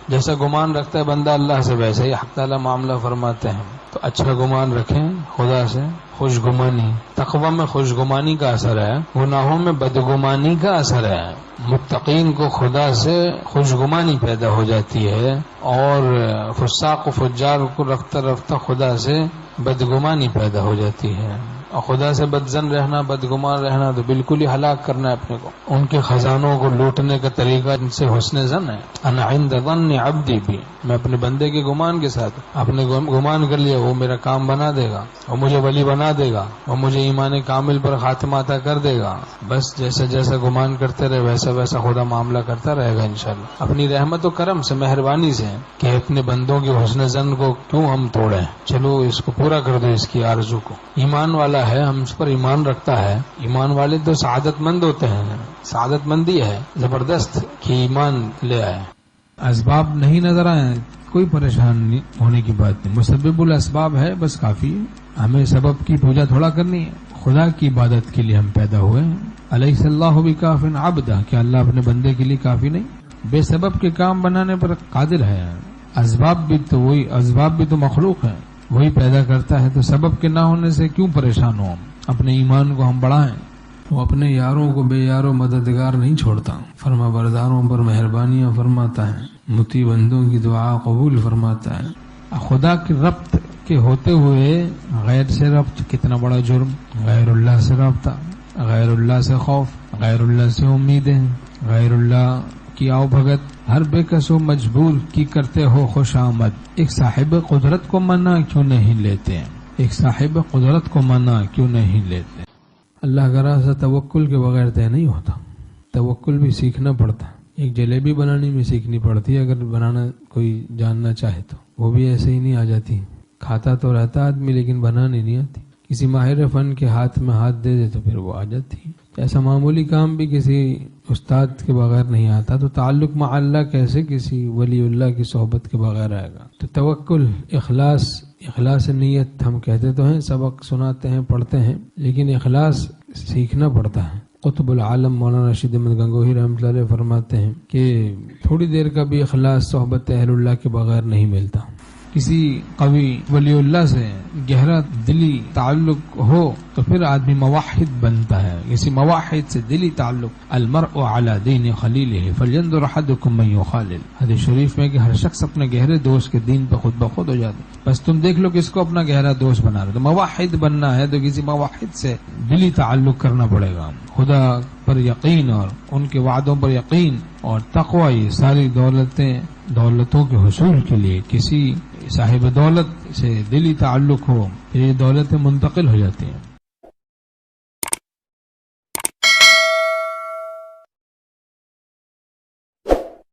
جیسا گمان رکھتا ہے بندہ اللہ سے ویسے ہی حق تعالیٰ معاملہ فرماتے ہیں. تو اچھا گمان رکھیں خدا سے. خوش گمانی، تقوی میں خوش گمانی کا اثر ہے، گناہوں میں بدگمانی کا اثر ہے. متقین کو خدا سے خوش گمانی پیدا ہو جاتی ہے اور فساق و فجار کو رفتہ رفتہ خدا سے بدگمانی پیدا ہو جاتی ہے. اور خدا سے بدظن رہنا، بدگمان رہنا تو بالکل ہی ہلاک کرنا ہے اپنے کو. ان کے خزانوں کو لوٹنے کا طریقہ ان سے حسن ظن ہے. انا عند ظن عبدی بھی، میں اپنے بندے کے گمان کے ساتھ اپنے گمان کر لیا وہ میرا کام بنا دے گا اور مجھے ولی بنا دے گا اور مجھے ایمان کامل پر خاتمہ عطا کر دے گا. بس جیسا جیسا گمان کرتے رہے ویسا ویسا خدا معاملہ کرتا رہے گا انشاءاللہ اپنی رحمت و کرم سے، مہربانی سے، کہ اپنے بندوں کے حسن ظن کو کیوں ہم توڑیں. چلو اس کو پورا کر دو، اس کی آرزو کو. ایمان والا ہے، ہم اس پر ایمان رکھتا ہے. ایمان والے تو سعادت مند ہوتے ہیں. سعادت مندی ہے زبردست کہ ایمان لے آئے. اسباب نہیں نظر آئے کوئی پریشان ہونے کی بات نہیں. مسبب الاسباب ہے بس کافی ہے. ہمیں سبب کی پوجا تھوڑا کرنی ہے. خدا کی عبادت کے لیے ہم پیدا ہوئے ہیں. الیس اللہ بکاف عبدہ، کہ اللہ اپنے بندے کے لیے کافی نہیں؟ بے سبب کے کام بنانے پر قادر ہے. اسباب بھی تو مخلوق ہے، وہی پیدا کرتا ہے. تو سبب کے نہ ہونے سے کیوں پریشان ہو؟ اپنے ایمان کو ہم بڑھائیں. وہ اپنے یاروں کو بے یاروں مددگار نہیں چھوڑتا، فرما برداروں پر مہربانیاں فرماتا ہے، مطیع بندوں کی دعا قبول فرماتا ہے. خدا کی ربط کے ہوتے ہوئے غیر سے ربط کتنا بڑا جرم. غیر اللہ سے رابطہ، غیر اللہ سے خوف، غیر اللہ سے امیدیں، غیر اللہ کی آؤ بھگت. ہر بے کس و مجبور کی کرتے ہو خوش آمد. ایک صاحب قدرت کو منع کیوں نہیں لیتے؟ ایک صاحب قدرت کو منع کیوں نہیں لیتے؟ اللہ کا راستہ توکل کے بغیر طے نہیں ہوتا. توکل بھی سیکھنا پڑتا. ایک جلیبی بنانی میں سیکھنی پڑتی ہے اگر بنانا کوئی جاننا چاہے تو. وہ بھی ایسے ہی نہیں آ جاتی. کھاتا تو رہتا آدمی لیکن بنانی نہیں آتی. کسی ماہر فن کے ہاتھ میں ہاتھ دے دے تو پھر وہ آ جاتی. ایسا معمولی کام بھی کسی استاد کے بغیر نہیں آتا. تو تعلق مع اللہ کیسے کسی ولی اللہ کی صحبت کے بغیر آئے گا؟ تو توکل، اخلاص نیت ہم کہتے تو ہیں، سبق سناتے ہیں، پڑھتے ہیں، لیکن اخلاص سیکھنا پڑتا ہے. قطب العالم مولانا رشید احمد گنگوہی رحمۃ اللہ علیہ فرماتے ہیں کہ تھوڑی دیر کا بھی اخلاص صحبت اہل اللہ کے بغیر نہیں ملتا. کسی قوی ولی اللہ سے گہرا دلی تعلق ہو تو پھر آدمی موحد بنتا ہے. کسی موحد سے دلی تعلق. المرء علی دین خلیلہ فلینظر احدکم من یخالل. حدیث شریف میں کہ ہر شخص اپنے گہرے دوست کے دین پر خود بخود ہو جاتا ہے. بس تم دیکھ لو کس کو اپنا گہرا دوست بنا رہے. تو موحد بننا ہے تو کسی موحد سے دلی تعلق کرنا پڑے گا. خدا پر یقین اور ان کے وعدوں پر یقین اور تقوی، یہ ساری دولتوں کے حصول کے لیے کسی صاحب دولت سے دلی تعلق ہو، یہ دولتیں منتقل ہو جاتی ہیں.